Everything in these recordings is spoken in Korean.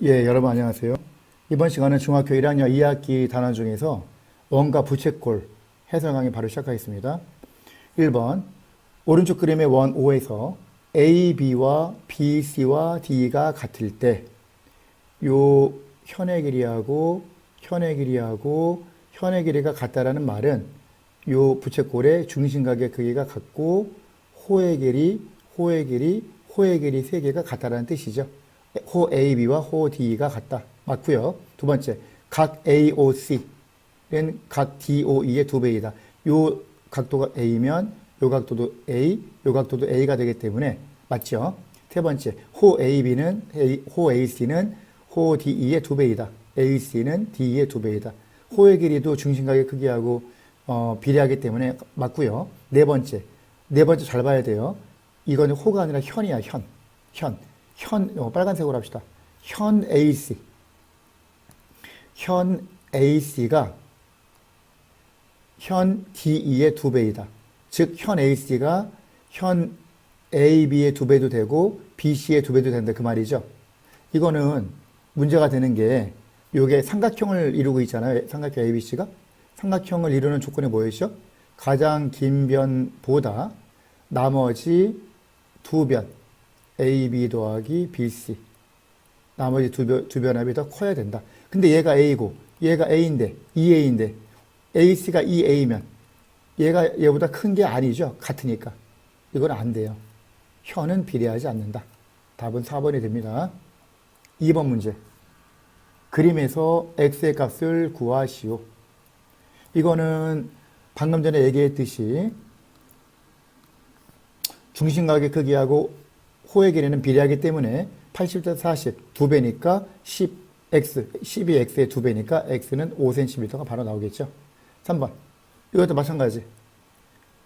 예, 여러분 안녕하세요. 이번 시간은 중학교 1학년 2학기 단원 중에서 원과 부채꼴 해설 강의 바로 시작하겠습니다. 1번 오른쪽 그림의 원 O에서 A, B와 B, C와 D가 같을 때 요 현의 길이하고 현의 길이하고 현의 길이가 같다라는 말은 요 부채꼴의 중심각의 크기가 같고 호의 길이, 호의 길이, 호의 길이 세 개가 같다라는 뜻이죠. 호 AB와 호 D가 같다. 맞고요. 두 번째, 각 AOC는 각 DOE의 두 배이다. 요 각도가 A면 요 각도도 A, 요 각도도 A가 되기 때문에 맞죠? 세 번째, 호 AB는 호 AC는 호 DE의 두 배이다. AC는 DE의 두 배이다. 호의 길이도 중심각의 크기하고 비례하기 때문에 맞고요. 네 번째 잘 봐야 돼요. 이거는 호가 아니라 현이야, 현. 빨간색으로 합시다. 현 AC가 현 DE의 두 배이다. 즉, 현 AC가 현 AB의 두 배도 되고 BC의 두 배도 된다. 그 말이죠. 이거는 문제가 되는 게 요게 삼각형을 이루고 있잖아요. 삼각형 ABC가. 삼각형을 이루는 조건이 뭐였죠? 가장 긴 변보다 나머지 두 변, AB 더하기 BC. 나머지 두 변합이 더 커야 된다. 근데 얘가 A고, 얘가 A인데, 2A인데, AC가 2A면, 얘가 얘보다 큰 게 아니죠. 같으니까. 이건 안 돼요. 현은 비례하지 않는다. 답은 4번이 됩니다. 2번 문제. 그림에서 x의 값을 구하시오. 이거는 방금 전에 얘기했듯이 중심각의 크기하고 호의 길이는 비례하기 때문에 80대 40, 두 배니까 10x, 12x의 두 배니까 x는 5cm가 바로 나오겠죠. 3번. 이것도 마찬가지.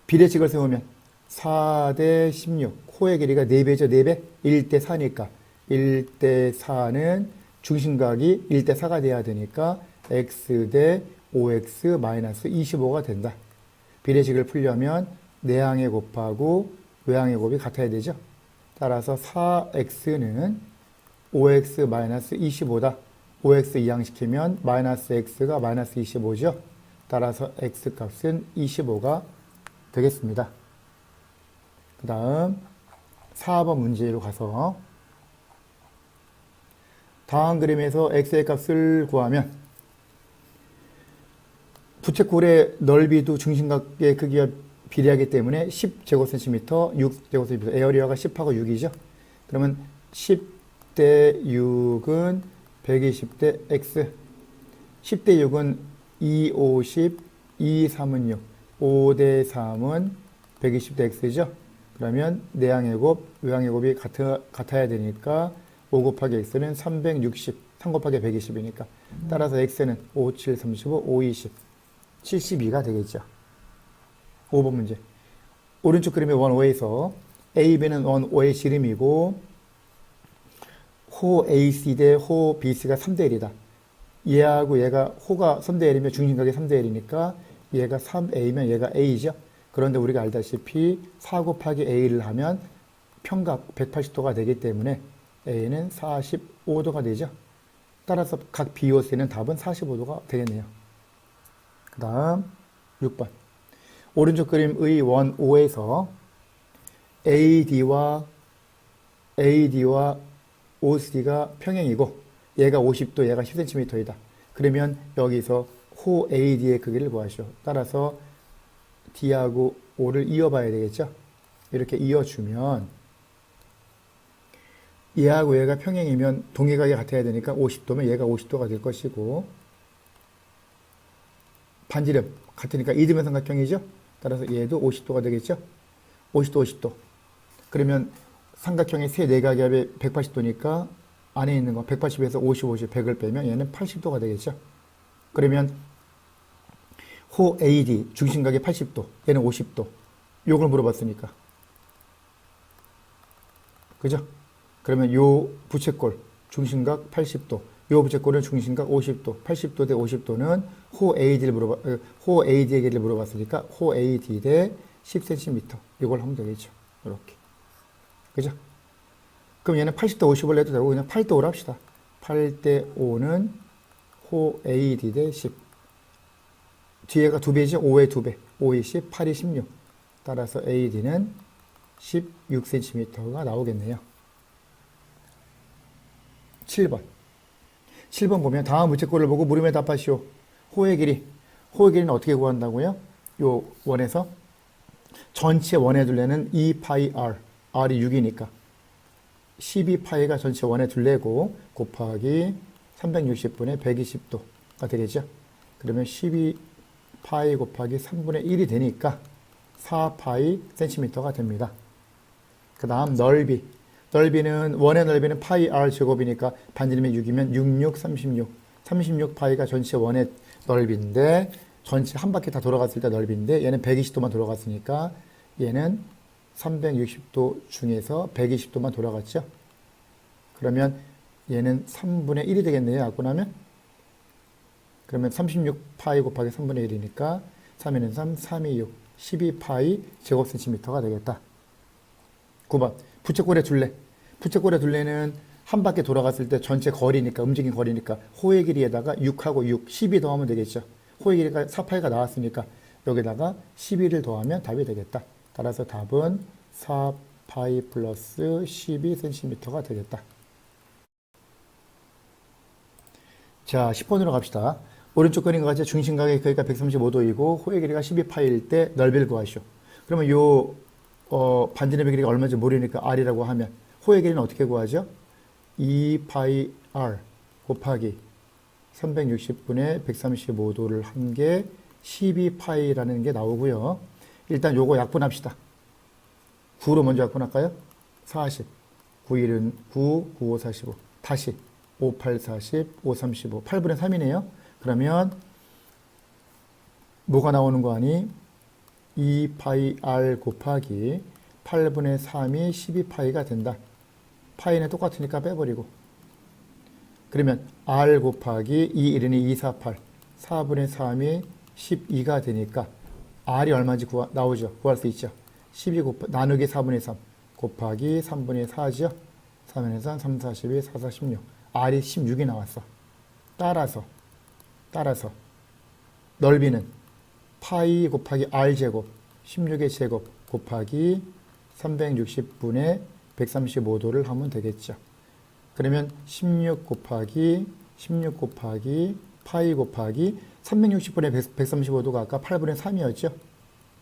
비례식을 세우면 4대 16, 호의 길이가 4배죠. 4배? 1대 4니까 1대 4는 중심각이 1대 4가 돼야 되니까 x 대 5x 마이너스 25가 된다. 비례식을 풀려면 내항의 곱하고 외항의 곱이 같아야 되죠. 따라서 4x는 5x 마이너스 25다. 5x 이항시키면 마이너스 x가 마이너스 25죠. 따라서 x 값은 25가 되겠습니다. 그 다음 4번 문제로 가서 다음 그림에서 x의 값을 구하면 부채꼴의 넓이도 중심각의 크기와 비례하기 때문에 10제곱cm, 6제곱cm, 에어리어가 10하고 6이죠. 그러면 10대 6은 120대 x, 10대 6은 2, 50, 2, 3은 6, 5대 3은 120대 x죠. 그러면 내항의 곱, 외항의 곱이 같아야 되니까 5 곱하기 x는 360, 3 곱하기 120이니까 따라서 x는 5, 7, 35, 5, 20, 72가 되겠죠. 5번 문제. 오른쪽 그림의 원 O에서 AB는 원 O의 지름이고 호 AC 대 호 BC가 3대 1이다. 얘하고 얘가 호가 3대 1이면 중심각이 3대 1이니까 얘가 3A면 얘가 A죠. 그런데 우리가 알다시피 4 곱하기 A를 하면 평각 180도가 되기 때문에 A는 45도가 되죠. 따라서 각 B, O, C는 답은 45도가 되겠네요. 그 다음 6번. 오른쪽 그림의 원 O에서 AD와 OC가 평행이고 얘가 50도, 얘가 10cm이다. 그러면 여기서 호 AD의 크기를 구하시오. 따라서 D하고 O를 이어봐야 되겠죠. 이렇게 이어주면 얘하고 얘가 평행이면 동의각이 같아야 되니까 50도면 얘가 50도가 될 것이고 반지름 같으니까 이등변 삼각형이죠. 따라서 얘도 50도가 되겠죠. 50도, 50도. 그러면 삼각형의 세 내각압이 180도니까 안에 있는 거 180에서 50, 50, 100을 빼면 얘는 80도가 되겠죠. 그러면 호 AD 중심각이 80도, 얘는 50도. 요걸 물어봤으니까. 그죠? 그러면 요 부채꼴 중심각 80도, 요 부채꼴은 중심각 50도, 80도 대 50도는 호 AD의 길이를 물어봤으니까 호 AD 대 10cm. 이걸 하면 되겠죠. 이렇게. 그죠? 그럼 얘는 80대 50을 내도 되고 그냥 8대 5로 합시다. 8대 5는 호 AD 대 10. 뒤에가 2배지? 5의 2배. 5이 10, 8이 16. 따라서 AD는 16cm가 나오겠네요. 7번. 7번 보면 다음 우체꼴을 보고 물음에 답하시오. 호의 길이. 호의 길이는 어떻게 구한다고요? 요 원에서 전체 원의 둘레는 2파이 R. R이 6이니까 12파이가 전체 원의 둘레고 곱하기 360분의 120도가 되겠죠. 그러면 12파이 곱하기 3분의 1이 되니까 4파이 센티미터가 됩니다. 그 다음 넓이. 넓이는 원의 넓이는 파이 R 제곱이니까 반지름이 6이면 66, 36. 36파이가 전체 원의 넓이인데 전체 한 바퀴 다 돌아갔을 때 넓이인데 얘는 120도만 돌아갔으니까 얘는 360도 중에서 120도만 돌아갔죠. 그러면 얘는 3분의 1이 되겠네요. 갖고 나면. 그러면 36파이 곱하기 3분의 1이니까 3에는 3, 3이 6, 12파이 제곱센티미터가 되겠다. 9번. 부채꼴의 둘레. 부채꼴의 둘레는 한 바퀴 돌아갔을 때 전체 거리니까, 움직인 거리니까 호의 길이에다가 6하고 6, 12 더하면 되겠죠. 호의 길이가 4파이가 나왔으니까 여기다가 12를 더하면 답이 되겠다. 따라서 답은 4파이 플러스 12cm가 되겠다. 자, 10번으로 갑시다. 오른쪽 그림과 같이 중심각의 거리가 135도이고 호의 길이가 12파이일 때 넓이를 구하시오. 그러면 요 반지름의 길이가 얼마인지 모르니까 R이라고 하면 호의 길이는 어떻게 구하죠? 2파이 R 곱하기 360분의 135도를 한 게 12파이라는 게 나오고요. 일단 요거 약분합시다. 9로 먼저 약분할까요? 40. 9일은 9, 95, 45. 다시 58, 40, 5, 35. 8분의 3이네요. 그러면 뭐가 나오는 거 아니? 2파이 R 곱하기 8분의 3이 12파이가 된다. 파이는 똑같으니까 빼버리고. 그러면 R 곱하기 2, 1은 2, 4, 8. 4분의 3이 12가 되니까 R이 얼마인지 나오죠. 구할 수 있죠. 12 나누기 4분의 3 곱하기 3분의 4죠. 3분의 3, 3, 42, 4, 4, 16. R이 16이 나왔어. 따라서 넓이는 파이 곱하기 R 제곱 16의 제곱 곱하기 360분의 135도를 하면 되겠죠. 그러면 16 곱하기 파이 곱하기 360분의 135도가 아까 8분의 3이었죠.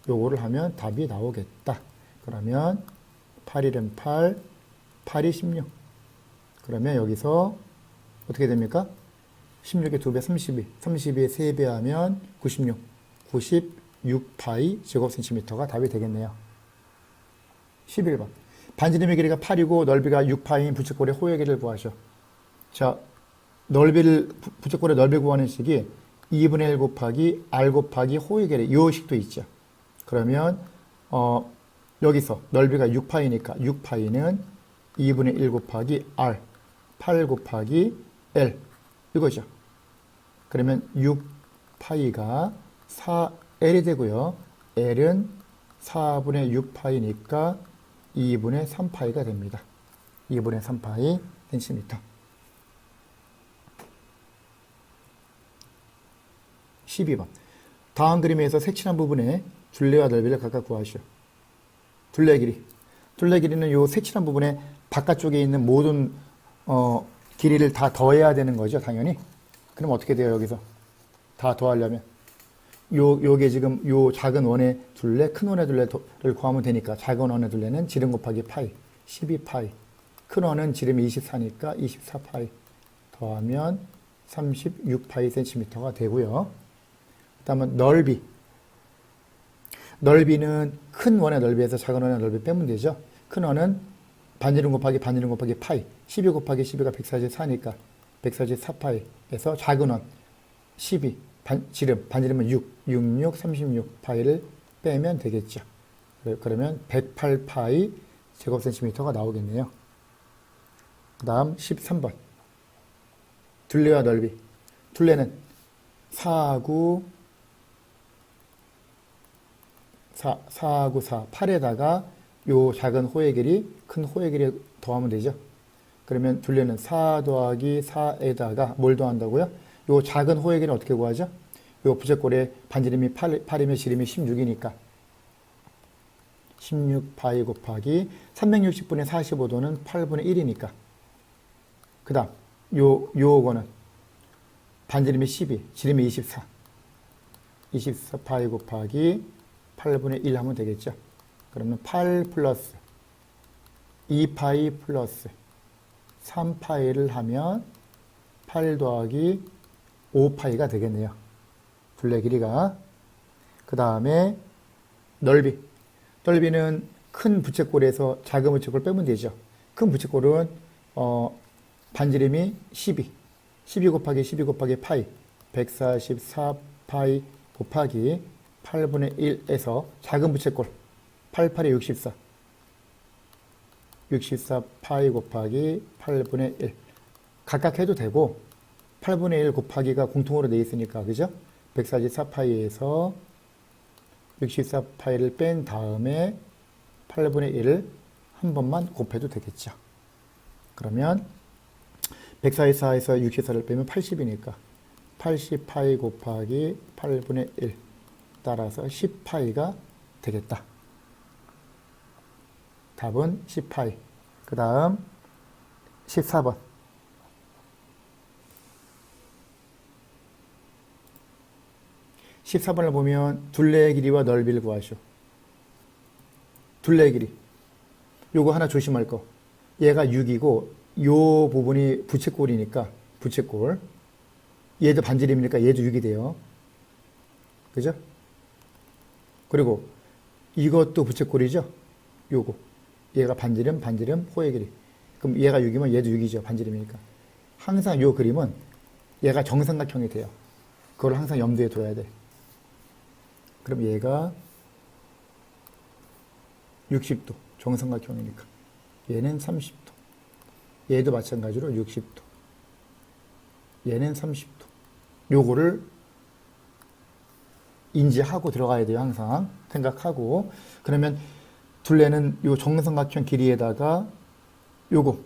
요거를 하면 답이 나오겠다. 그러면 8일은 8, 8이 16. 그러면 여기서 어떻게 됩니까? 16의 2배 32, 32의 3배 하면 96, 96파이 제곱센티미터가 답이 되겠네요. 11번. 반지름의 길이가 8이고 넓이가 6파이인 부채꼴의 호의 길이를 구하셔. 자, 부채꼴의 넓이 구하는 식이 2분의 1 곱하기 R 곱하기 호의 길이 이 식도 있죠. 그러면 여기서 넓이가 6파이니까 6파이는 2분의 1 곱하기 R 8 곱하기 L 이거죠. 그러면 6파이가 4L이 되고요. L은 4분의 6파이니까 2분의 3파이가 됩니다. 2분의 3파이 센티미터. 12번. 다음 그림에서 색칠한 부분에 둘레와 넓이를 각각 구하시오. 둘레 길이. 둘레 길이는 이 색칠한 부분에 바깥쪽에 있는 모든 길이를 다 더해야 되는 거죠, 당연히. 그럼 어떻게 돼요, 여기서? 다 더하려면. 요게 지금 요 작은 원의 둘레, 큰 원의 둘레를 구하면 되니까 작은 원의 둘레는 지름 곱하기 파이, 12파이. 큰 원은 지름이 24니까 24파이. 더하면 36파이 센티미터가 되고요. 그 다음에 넓이. 넓이는 큰 원의 넓이에서 작은 원의 넓이 빼면 되죠. 큰 원은 반지름 곱하기 파이. 12 곱하기 12가 144니까 144파이에서 작은 원 12. 반지름은 66, 36파이를 빼면 되겠죠. 그러면 108파이 제곱센티미터가 나오겠네요. 그 다음 13번. 둘레와 넓이. 둘레는 4하고 4, 8에다가 요 작은 호의 길이, 큰 호의 길이 더하면 되죠. 그러면 둘레는 4 더하기 4에다가 뭘 더한다고요? 요 작은 호의 길이는 어떻게 구하죠? 요 부채꼴의 반지름이 8이면 지름이 16이니까 16파이 곱하기 360분의 45도는 8분의 1이니까 그 다음 요거는 반지름이 12, 지름이 24 24파이 곱하기 8분의 1 하면 되겠죠. 그러면 8 플러스 2파이 플러스 3파이를 하면 8 더하기 5파이가 되겠네요. 둘레 길이가. 그 다음에 넓이는 큰 부채꼴에서 작은 부채꼴 빼면 되죠. 큰 부채꼴은 반지름이 12 곱하기 12 곱하기 파이 144파이 곱하기 8분의 1에서 작은 부채꼴 88에 64파이 곱하기 8분의 1 각각 해도 되고 8분의 1 곱하기가 공통으로 돼 있으니까 그죠? 144파이에서 64파이를 뺀 다음에 8분의 1을 한 번만 곱해도 되겠죠. 그러면 144에서 64를 빼면 80이니까 80파이 곱하기 8분의 1 따라서 10파이가 되겠다. 답은 10파이. 그 다음 14번. 14번을 보면 둘레의 길이와 넓이를 구하시오. 둘레의 길이. 요거 하나 조심할 거. 얘가 6이고 요 부분이 부채꼴이니까 부채꼴. 얘도 반지름이니까 얘도 6이 돼요. 그죠? 그리고 이것도 부채꼴이죠? 요거. 얘가 반지름, 호의 길이. 그럼 얘가 6이면 얘도 6이죠. 반지름이니까. 항상 요 그림은 얘가 정삼각형이 돼요. 그걸 항상 염두에 둬야 돼. 그럼 얘가 60도. 정삼각형이니까. 얘는 30도. 얘도 마찬가지로 60도. 얘는 30도. 요거를 인지하고 들어가야 돼요. 항상. 생각하고. 그러면 둘레는 요 정삼각형 길이에다가 요거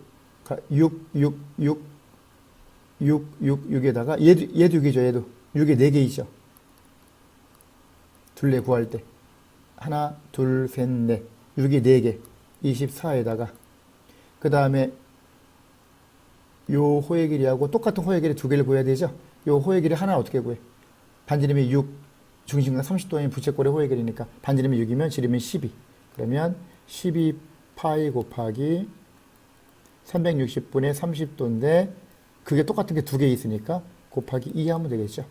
6에다가 얘도 6이죠. 얘도 6에 4개이죠. 둘레 구할 때 하나, 둘, 셋, 넷 6이 4개 24에다가 그 다음에 요 호의 길이하고 똑같은 호의 길이 2개를 구해야 되죠. 요 호의 길이 하나 어떻게 구해? 반지름이 6, 중심각 30도인 부채꼴의 호의 길이니까 반지름이 6이면 지름이 12. 그러면 12파이 곱하기 360분의 30도인데 그게 똑같은 게 2개 있으니까 곱하기 2 하면 되겠죠.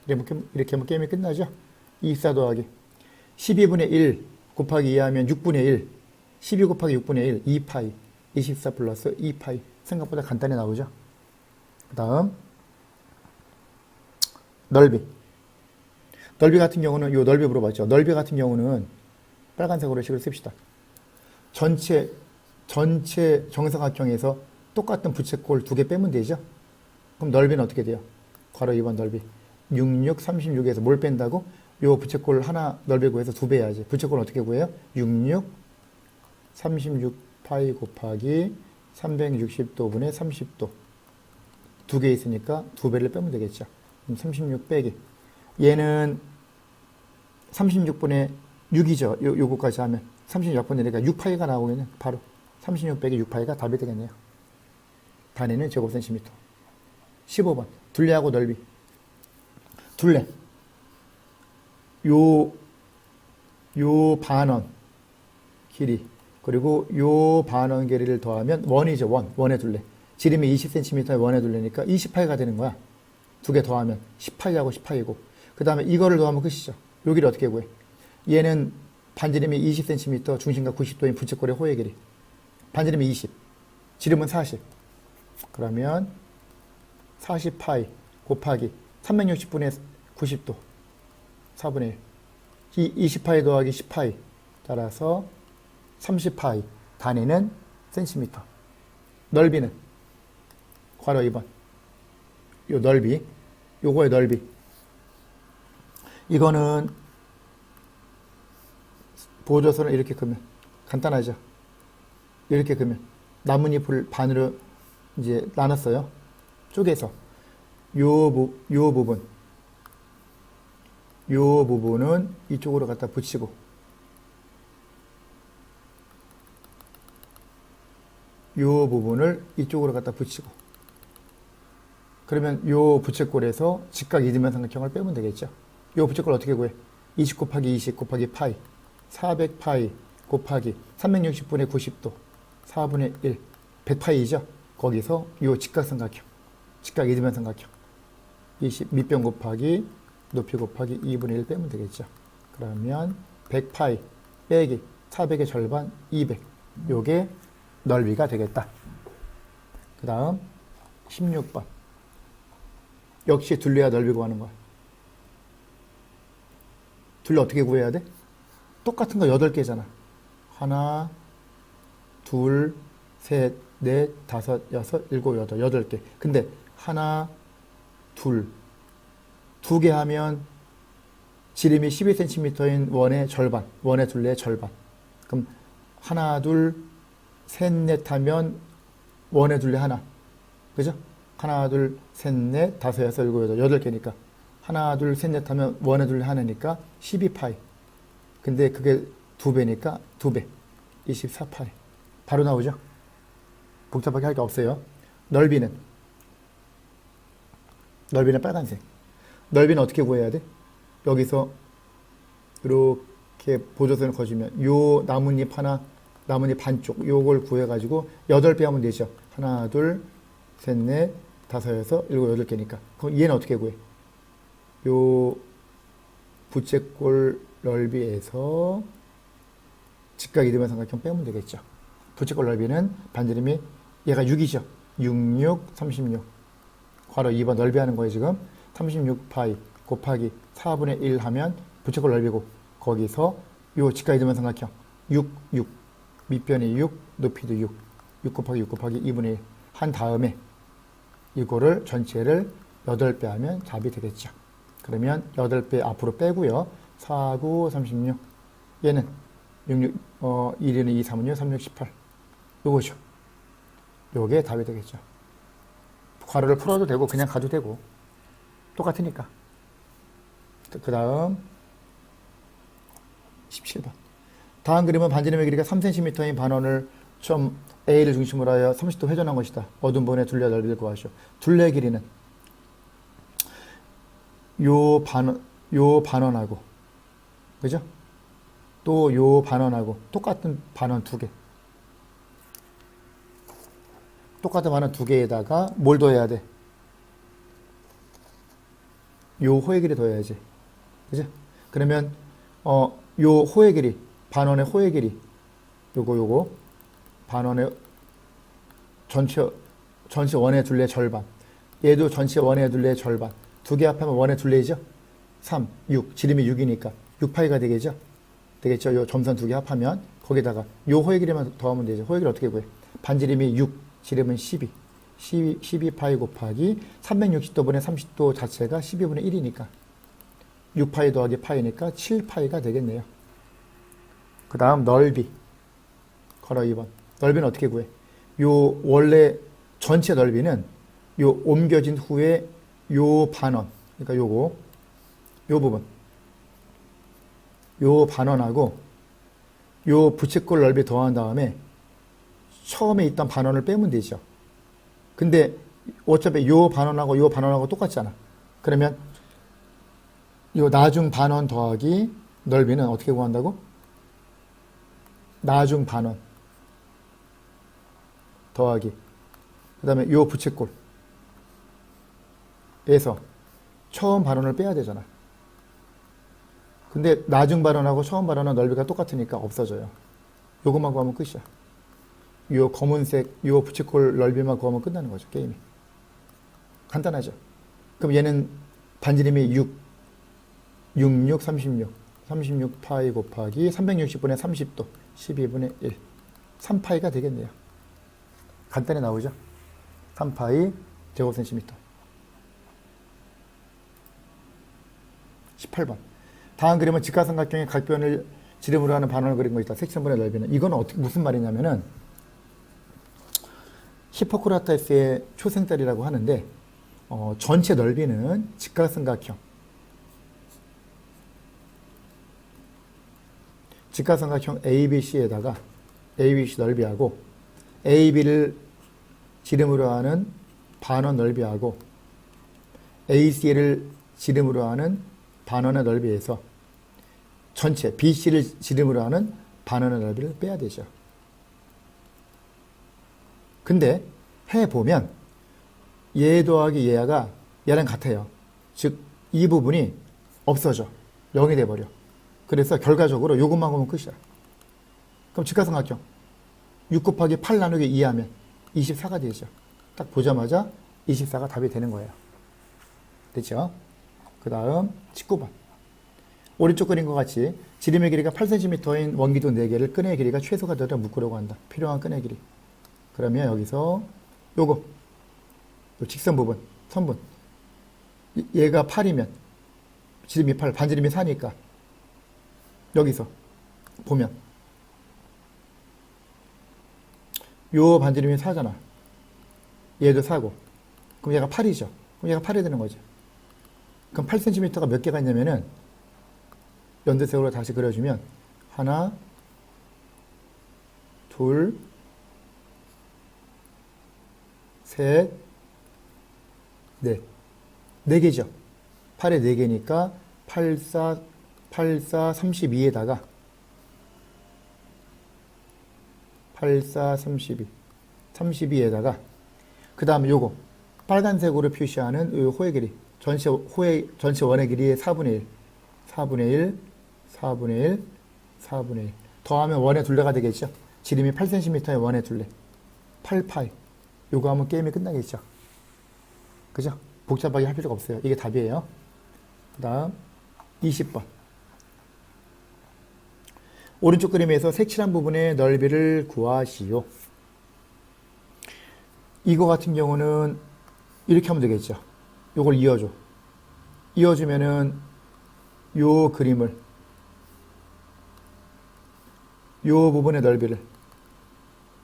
이렇게 하면 게임이 끝나죠. 24 더하기 12분의 1 곱하기 2 하면 6분의 1 12 곱하기 6분의 1 2파이 24 플러스 2파이 생각보다 간단히 나오죠. 그 다음 넓이 같은 경우는 요 넓이 물어봤죠. 넓이 같은 경우는 빨간색으로 식을 씁시다. 전체 정사각형에서 똑같은 부채꼴 2개 빼면 되죠. 그럼 넓이는 어떻게 돼요? 괄호 2번 넓이 66, 36에서 뭘 뺀다고? 요 부채꼴 하나 넓이 구해서 2배 해야지. 부채꼴 어떻게 구해요? 66, 36파이 곱하기 360도분의 30도 2개 있으니까 2배를 빼면 되겠죠. 그럼 36 빼기 얘는 36분의 6이죠. 요거까지 하면 36분이니까 6파이가 나오겠네. 바로 36 빼기 6파이가 답이 되겠네요. 단위는 제곱센티미터. 15번 둘레하고 넓이. 둘레 요 반원 길이 그리고 요 반원 길이를 더하면 원이죠. 원의 둘레. 지름이 20cm의 원의 둘레니까 20파이가 되는 거야. 2개 더하면 10파이하고 10파이고 그 다음에 이거를 더하면 끝이죠. 여기를 어떻게 구해? 얘는 반지름이 20cm, 중심각 90도인 부채꼴의 호의 길이. 반지름이 20, 지름은 40. 그러면 40파이 곱하기 360분의 90도 4분의 1. 20파이 더하기 10파이 따라서 30파이. 단위는 센티미터. 넓이는 괄호 2번. 요 넓이. 요거의 넓이. 이거는 보조선을 이렇게 그면 간단하죠. 이렇게 그면 나뭇잎을 반으로 이제 나눴어요. 쪼개서 요 부분은 이쪽으로 갖다 붙이고 요 부분을 이쪽으로 갖다 붙이고 그러면 요 부채꼴에서 직각 이등변삼각형을 빼면 되겠죠. 요 부채꼴 어떻게 구해? 20 곱하기 20 곱하기 파이 400 파이 곱하기 360분의 90도 4분의 1 100파이죠. 거기서 요 직각삼각형 직각 이등변삼각형 20 밑변 곱하기 높이 곱하기 2분의 1 빼면 되겠죠. 그러면 100파이 빼기 400의 절반 200 요게 넓이가 되겠다. 그 다음 16번 역시 둘레와 넓이 구하는 거야. 둘레 어떻게 구해야 돼? 똑같은 거 8개잖아. 하나, 둘, 셋, 넷, 다섯, 여섯, 일곱, 여덟, 8개. 근데 하나, 둘, 2개 하면 지름이 12cm인 원의 절반, 원의 둘레의 절반. 그럼 하나, 둘, 셋, 넷 하면 원의 둘레 하나. 그죠? 하나, 둘, 셋, 넷, 다섯, 여섯, 일곱, 여덟, 8개니까. 하나, 둘, 셋, 넷 하면 원의 둘레 하나니까 12파이. 근데 그게 2배니까 2배. 24파이. 바로 나오죠? 복잡하게 할 게 없어요. 넓이는 빨간색. 넓이는 어떻게 구해야 돼? 여기서 이렇게 보조선을 거주면 요 나뭇잎 하나, 나뭇잎 반쪽 요걸 구해가지고 8배 하면 되죠. 하나, 둘, 셋, 넷, 다섯, 여섯, 일곱, 8개니까. 그럼 얘는 어떻게 구해? 요 부채꼴 넓이에서 직각 이등변삼각형 빼면 되겠죠. 부채꼴 넓이는 반지름이 얘가 6이죠. 66, 36. 괄호 2번 넓이 하는 거예요, 지금. 36파이 곱하기 4분의 1 하면 부채꼴 넓이고 거기서 요 직각 이등변삼각형 6, 6. 밑변이 6, 높이도 6. 6 곱하기 6 곱하기 2분의 1 한 다음에 이거를 전체를 8배 하면 답이 되겠죠. 그러면 8배 앞으로 빼고요. 4, 9, 36. 얘는 66, 1은 2, 3은 6, 3, 6, 18. 요거죠. 요게 답이 되겠죠. 괄호를 풀어도 되고 그냥 가도 되고 똑같으니까. 그 다음 17번. 다음 그림은 반지름의 길이가 3cm인 반원을 점 A를 중심으로 하여 30도 회전한 것이다. 어두운 부분의 둘레 넓이를 구하시오. 둘레 길이는 요 반원하고 그죠? 또 요 반원하고 똑같은 반원 2개. 똑같은 반원 2개에다가 뭘 더해야 돼? 요 호의 길이 더해야지. 그죠? 그러면 요 호의 길이 반원의 호의 길이 요거 반원의 전체 원의 둘레 절반. 얘도 전체 원의 둘레 절반. 2개 합하면 원의 둘레이죠? 3, 6. 지름이 6이니까 6파이가 되겠죠? 되겠죠? 요 점선 2개 합하면 거기다가 요 호의 길이만 더하면 되죠. 호의 길이 어떻게 구해? 반지름이 6, 지름은 12. 12파이 곱하기 360도분의 30도 자체가 12분의 1이니까 6파이 더하기 파이니까 7파이가 되겠네요. 그 다음 넓이. 걸어 2번. 넓이는 어떻게 구해? 요 원래 전체 넓이는 요 옮겨진 후에 요 반원, 그러니까 요 부분, 요 반원하고 요 부채꼴 넓이 더한 다음에 처음에 있던 반원을 빼면 되죠. 근데 어차피 요 반원하고 똑같잖아. 그러면 요 나중 반원 더하기 넓이는 어떻게 구한다고? 나중 반원 더하기 그 다음에 요 부채꼴에서 처음 반원을 빼야 되잖아. 근데 나중 반원하고 처음 반원은 넓이가 똑같으니까 없어져요. 요것만 구하면 끝이야. 요 검은색 요 부채꼴 넓이만 구하면 끝나는 거죠. 게임이. 간단하죠. 그럼 얘는 반지름이 6, 66, 36. 36파이 곱하기 360분의 30도 12분의 1. 3파이가 되겠네요. 간단히 나오죠. 3파이 제곱센티미터. 18번. 다음 그림은 직각삼각형의 각변을 지름으로 하는 반원을 그린 것이다. 색천분의 넓이는. 이건 어떻게 무슨 말이냐면은 히포크라테스의 초생짜리라고 하는데 전체 넓이는 직각삼각형 ABC에다가 ABC 넓이하고 AB를 지름으로 하는 반원 넓이하고 AC를 지름으로 하는 반원의 넓이에서 전체 BC를 지름으로 하는 반원의 넓이를 빼야 되죠. 근데 해보면 얘 더하기 얘가 얘랑 같아요. 즉 이 부분이 없어져. 0이 돼버려. 그래서 결과적으로 이것만 보면 끝이야. 그럼 직각삼각형 6 곱하기 8 나누기 2 하면 24가 되죠. 딱 보자마자 24가 답이 되는 거예요. 됐죠? 그 다음 19번. 오른쪽 그림과 같이 지름의 길이가 8cm인 원기둥 4개를 끈의 길이가 최소가 되도록 묶으려고 한다. 필요한 끈의 길이. 그러면 여기서 요거 요 직선 부분, 선분 얘가 8이면 지름이 8, 반지름이 4니까 여기서 보면 요 반지름이 4잖아. 얘도 4고 그럼 얘가 8이죠. 그럼 얘가 8이 되는 거죠. 그럼 8cm가 몇 개가 있냐면은 연두색으로 다시 그려주면 하나, 둘, 셋, 넷. 4개죠. 8에 4개니까 8, 4, 32에다가 8, 4, 32. 32에다가 그 다음에 요거 빨간색으로 표시하는 요 호의 길이 전체 원의 길이의 4분의 1 4분의 1 4분의 1 4분의 1 더하면 원의 둘레가 되겠죠. 지름이 8cm의 원의 둘레 8파이 요거 하면 게임이 끝나겠죠. 그죠? 복잡하게 할 필요가 없어요. 이게 답이에요. 그 다음 20번 오른쪽 그림에서 색칠한 부분의 넓이를 구하시오. 이거 같은 경우는 이렇게 하면 되겠죠. 요걸 이어줘. 이어주면은 요 그림을 요 부분의 넓이를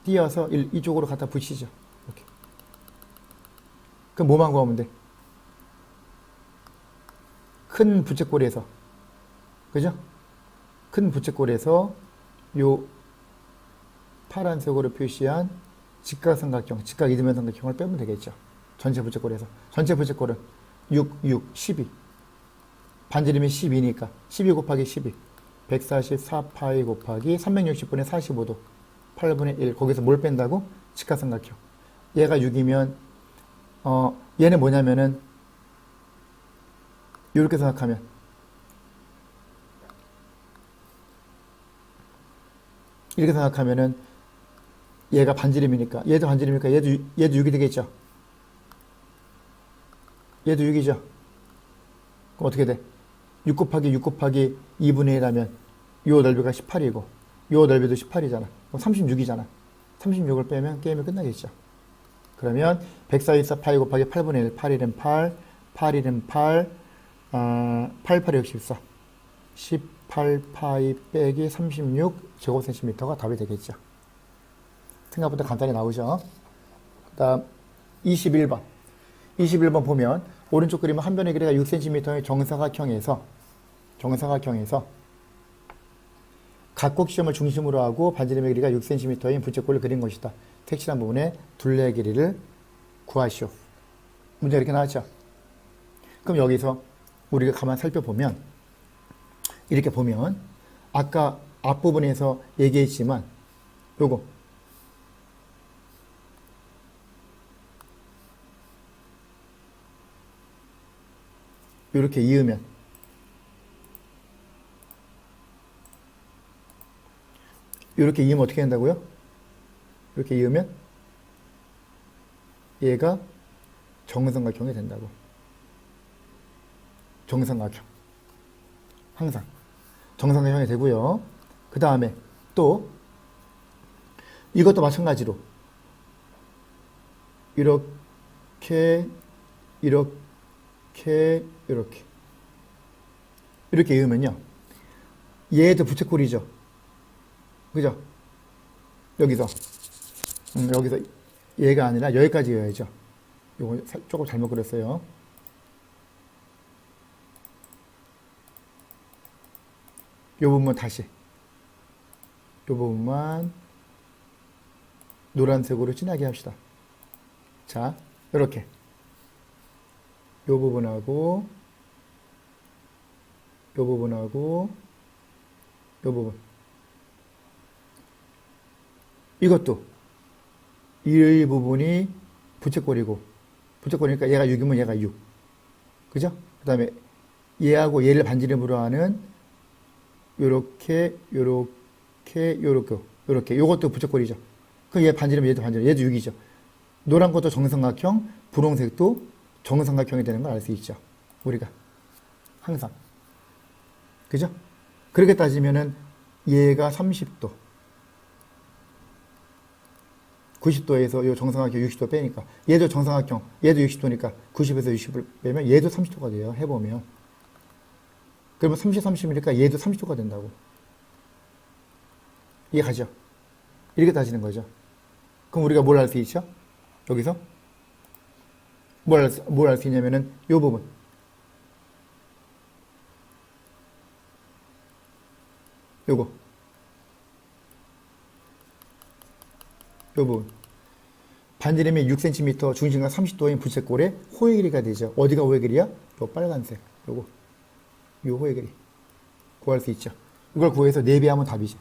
띄어서 이쪽으로 갖다 붙이죠. 이렇게. 그럼 뭐만 구하면 돼? 큰 부채꼴에서 그죠? 큰 부채꼴에서 요 파란색으로 표시한 직각삼각형, 직각 이등변 삼각형을 빼면 되겠죠. 전체 부채꼴에서. 전체 부채꼴은 6, 6, 12. 반지름이 12니까 12 곱하기 12. 144파이 곱하기 360분의 45도. 8분의 1. 거기서 뭘 뺀다고? 직각삼각형. 얘가 6이면 얘는 뭐냐면은 이렇게 생각하면 이렇게 생각하면은 얘가 반지름이니까 얘도 반지름이니까 얘도 6이 되겠죠. 얘도 6이죠. 그럼 어떻게 돼? 6 곱하기 6 곱하기 2분의 1 하면 요 넓이가 18이고 요 넓이도 18이잖아. 그럼 36이잖아. 36을 빼면 게임이 끝나겠죠. 그러면 144파이 곱하기 8분의 1 8일은 8 8일은 8 8, 8, 64 18파이 빼기 36 제곱센티미터가 답이 되겠죠. 생각보다 간단히 나오죠. 그 다음 21번 21번 보면 오른쪽 그림은 한 변의 길이가 6cm의 정사각형에서 각곡 시점을 중심으로 하고 반지름의 길이가 6cm인 부채꼴을 그린 것이다. 색칠한 부분의 둘레의 길이를 구하시오. 문제가 이렇게 나왔죠. 그럼 여기서 우리가 가만 살펴보면 이렇게 보면 아까 앞부분에서 얘기했지만 요거 이렇게 이으면 이렇게 이으면 어떻게 된다고요? 이렇게 이으면 얘가 정삼각형이 된다고. 정삼각형 항상 정삼각형이 되고요. 그 다음에 또 이것도 마찬가지로 이렇게 이으면요 얘도 부채꼴이죠. 그죠? 여기서 얘가 아니라 여기까지 외워야죠. 이거 조금 잘못 그렸어요. 이 부분만 다시. 이 부분만 노란색으로 진하게 합시다. 자, 이렇게. 이 부분하고, 이 부분하고, 이 부분. 이것도 이 부분이 부채꼴이고, 부채꼴이니까 얘가 6이면 얘가 6. 그죠? 그 다음에 얘하고 얘를 반지름으로 하는 요렇게, 요렇게, 요렇게, 요렇게. 요것도 부채꼴이죠. 그럼 얘 반지름, 얘도 반지름, 얘도 6이죠. 노란 것도 정삼각형, 분홍색도 정삼각형이 되는 걸 알 수 있죠. 우리가. 항상. 그죠? 그렇게 따지면은 얘가 30도. 90도에서 요 정삼각형 60도 빼니까. 얘도 정삼각형, 얘도 60도니까 90에서 60을 빼면 얘도 30도가 돼요. 해보면. 그러면 30, 30이니까 얘도 30도가 된다고. 이해가죠? 이렇게 따지는 거죠. 그럼 우리가 뭘 할 수 있죠? 여기서? 뭘 할 수 있냐면은 요 부분. 요거. 요 부분. 반지름이 6cm, 중심각 30도인 부채꼴의 호의 길이가 되죠. 어디가 호의 길이야? 요 빨간색. 요거. 요 호의 길이. 구할 수 있죠. 이걸 구해서 4배하면 답이죠.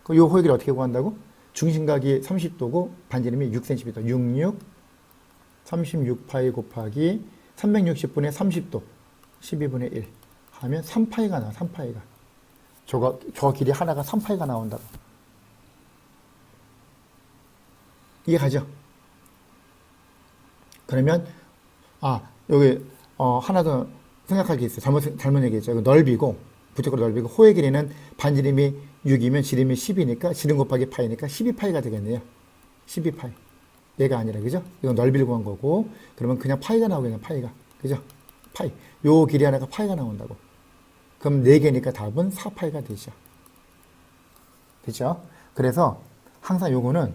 그럼 요 호의 길이 어떻게 구한다고? 중심각이 30도고 반지름이 6cm. 66, 36파이 곱하기 360분의 30도. 12분의 1. 하면 3파이가 나와. 3파이가. 저 길이 하나가 3파이가 나온다고. 이해가죠? 그러면 여기 하나 더 생각할 게 있어요. 잘못 얘기했죠. 이거 넓이고 부채꼴 넓이고 호의 길이는 반지름이 6이면 지름이 10이니까 지름 곱하기 파이니까 12파이가 되겠네요. 12파이. 얘가 아니라 그죠? 이건 넓이를 구한 거고 그러면 그냥 파이가 나오겠네요. 파이가. 그죠? 파이. 요 길이 하나가 파이가 나온다고. 그럼 4개니까 답은 4파이가 되죠. 그죠? 그래서 항상 요거는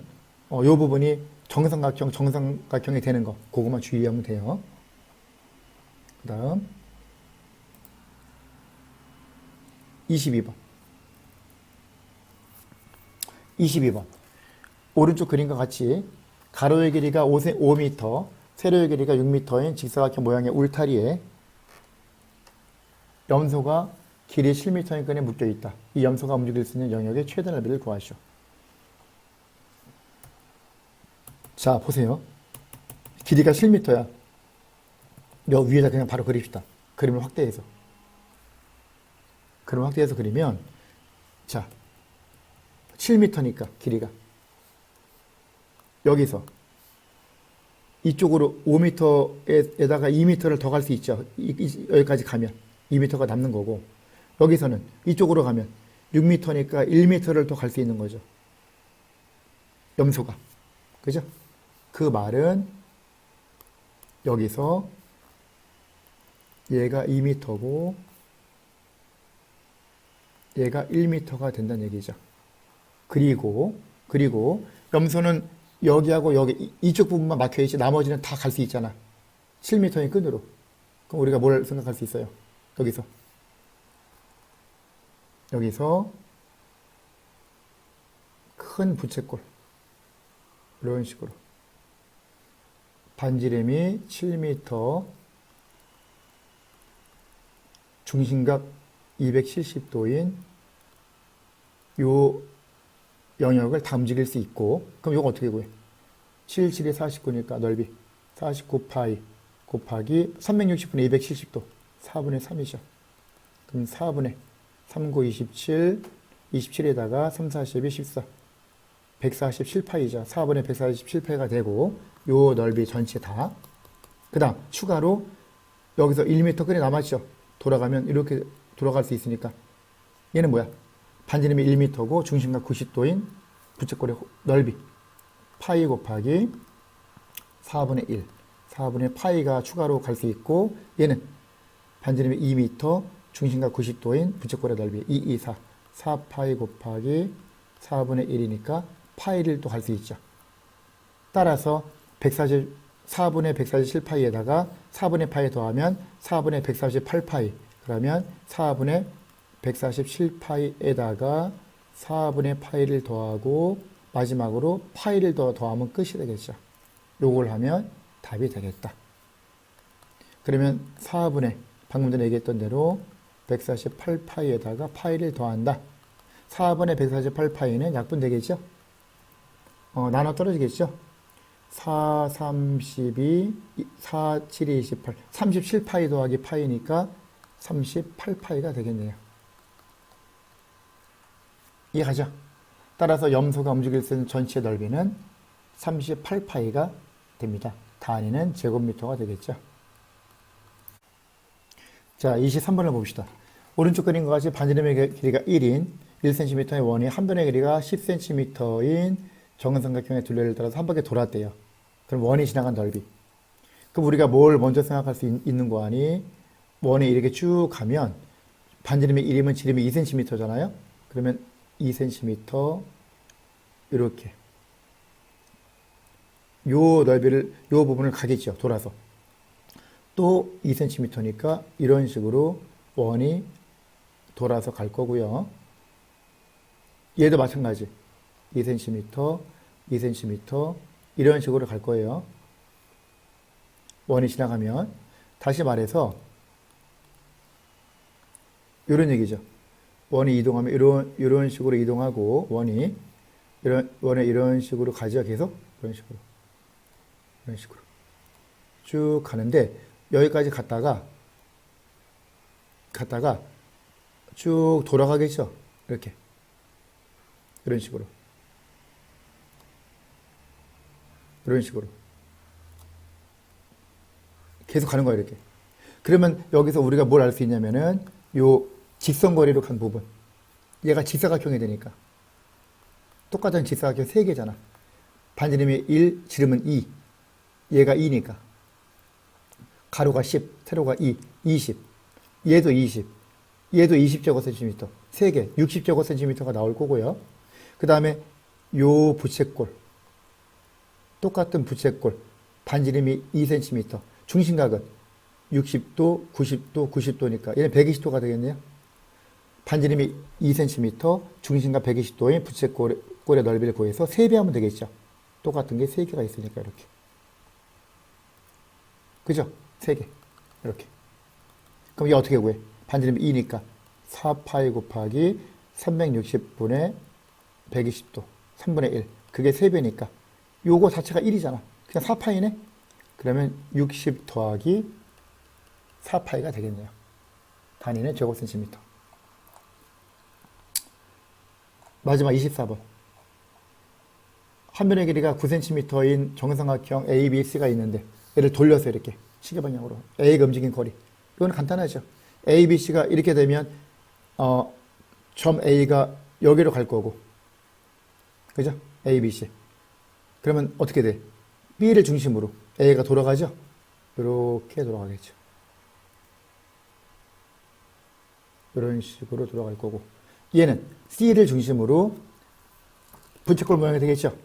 요 부분이 정삼각형이 되는 거. 그것만 주의하면 돼요. 그 다음 22번. 22번. 오른쪽 그림과 같이 가로의 길이가 5m, 세로의 길이가 6m인 직사각형 모양의 울타리에 염소가 길이 7m인 끈에 묶여 있다. 이 염소가 움직일 수 있는 영역의 최대 넓이를 구하시오. 자, 보세요. 길이가 7m야. 여 위에다 그냥 바로 그립시다. 그림을 확대해서. 그림을 확대해서 그리면, 자, 7m니까, 길이가. 여기서, 이쪽으로 5m에다가 2m를 더 갈 수 있죠. 여기까지 가면. 2m가 남는 거고. 여기서는 이쪽으로 가면 6m니까 1m를 더 갈 수 있는 거죠. 염소가. 그죠? 그 말은 여기서 얘가 2m고 얘가 1m가 된다는 얘기죠. 그리고 염소는 여기하고 여기 이쪽 부분만 막혀있지 나머지는 다 갈 수 있잖아. 7m인 끈으로. 그럼 우리가 뭘 생각할 수 있어요? 여기서 큰 부채꼴 이런 식으로 반지름이 7m 중심각 270도인 요 영역을 다 움직일 수 있고 그럼 이거 어떻게 구해? 7, 7이 49니까 넓이 49파이 곱하기 360분의 270도 4분의 3이죠. 그럼 4분의 39, 27, 27에다가 3, 40이 14 147파이죠. 4분의 147파이가 되고 요 넓이 전체 다. 그 다음 추가로 여기서 1m 끈이 남았죠. 돌아가면 이렇게 돌아갈 수 있으니까 얘는 뭐야? 반지름이 1m고 중심각 90도인 부채꼴의 넓이 파이 곱하기 4분의 1 4분의 파이가 추가로 갈 수 있고 얘는 반지름이 2m 중심각 90도인 부채꼴의 넓이 2, 2, 4 4파이 곱하기 4분의 1이니까 파이를 또 갈 수 있죠. 따라서 4분의 147파이에다가 4분의 파이 더하면 4분의 148파이. 그러면 4분의 147파이에다가 4분의 파이를 더하고 마지막으로 파이를 더하면 끝이 되겠죠. 요걸 하면 답이 되겠다. 그러면 4분의 방금 전에 얘기했던 대로 148파이에다가 파이를 더한다. 4분의 148파이는 약분 되겠죠? 나눠 떨어지겠죠? 4, 32, 4, 7, 28, 37파이 더하기 파이니까 38파이가 되겠네요. 이해가죠? 따라서 염소가 움직일 수 있는 전체 넓이는 38파이가 됩니다. 단위는 제곱미터가 되겠죠. 자, 23번을 봅시다. 오른쪽 그림과 같이 반지름의 길이가 1인 1cm의 원이 한 변의 길이가 10cm인 정삼각형의 둘레를 따라서 한 바퀴 돌았대요. 그럼 원이 지나간 넓이. 그럼 우리가 뭘 먼저 생각할 수 있는 거 아니? 원이 이렇게 쭉 가면 반지름이 1이면 지름이 2cm잖아요. 그러면 2cm 이렇게 요 넓이를 요 부분을 가겠죠. 돌아서 또 2cm니까 이런 식으로 원이 돌아서 갈 거고요. 얘도 마찬가지 2cm 2cm 이런 식으로 갈 거예요. 원이 지나가면 다시 말해서 이런 얘기죠. 원이 이동하면 이런 식으로 이동하고 원이 이런 식으로 가죠. 계속 이런 식으로 쭉 가는데 여기까지 갔다가 쭉 돌아가겠죠. 이렇게 이런 식으로 계속 가는 거예요. 이렇게. 그러면 여기서 우리가 뭘 알 수 있냐면은 요 직선거리로 간 부분, 얘가 직사각형이 되니까 똑같은 직사각형 3개잖아. 반지름이 1, 지름은 2, 얘가 2니까 가로가 10, 세로가 2, 20, 얘도 20, 얘도 20제곱센티미터, 3개, 60제곱센티미터가 나올 거고요. 그 다음에 요 부채꼴, 똑같은 부채꼴, 반지름이 2cm, 중심각은 60도, 90도, 90도니까 얘는 120도가 되겠네요. 반지름이 2cm, 중심각 120도의 부채꼴의 넓이를 구해서 3배하면 되겠죠. 똑같은 게 3개가 있으니까 이렇게. 그죠? 3개. 이렇게. 그럼 이게 어떻게 구해? 반지름이 2니까 4파이 곱하기 360분의 120도. 3분의 1. 그게 3배니까. 요거 자체가 1이잖아. 그냥 4파이네? 그러면 60 더하기 4파이가 되겠네요. 단위는 제곱센티미터. 마지막 24번. 한 변의 길이가 9cm인 정삼각형 ABC가 있는데 얘를 돌려서 이렇게 시계방향으로 A가 움직인 거리. 이건 간단하죠. ABC가 이렇게 되면 점 A가 여기로 갈 거고, 그죠? ABC. 그러면 어떻게 돼? B를 중심으로 A가 돌아가죠? 이렇게 돌아가겠죠. 이런 식으로 돌아갈 거고, 얘는 C를 중심으로 부채꼴 모양이 되겠죠?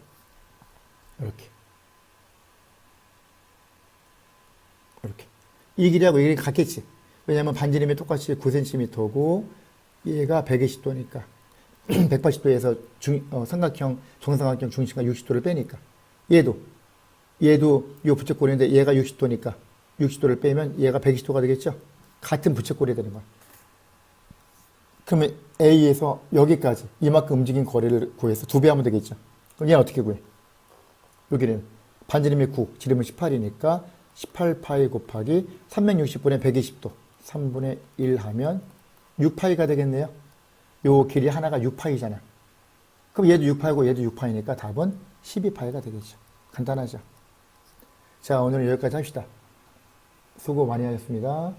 이렇게. 이 길이하고 이 길이 같겠지. 왜냐하면 반지름이 똑같이 9cm고 얘가 120도니까 180도에서 삼각형, 정삼각형 중심과 60도를 빼니까 얘도 이 부채꼴인데 얘가 60도니까 60도를 빼면 얘가 120도가 되겠죠. 같은 부채꼴이 되는 거야. 그러면 A에서 여기까지 이만큼 움직인 거리를 구해서 2배 하면 되겠죠. 그럼 얘는 어떻게 구해? 여기는 반지름이 9, 지름은 18이니까 18파이 곱하기 360분의 120도 3분의 1 하면 6파이가 되겠네요. 요 길이 하나가 6파이잖아. 그럼 얘도 6파이고 얘도 6파이니까 답은 12파이가 되겠죠. 간단하죠. 자, 오늘은 여기까지 합시다. 수고 많이 하셨습니다.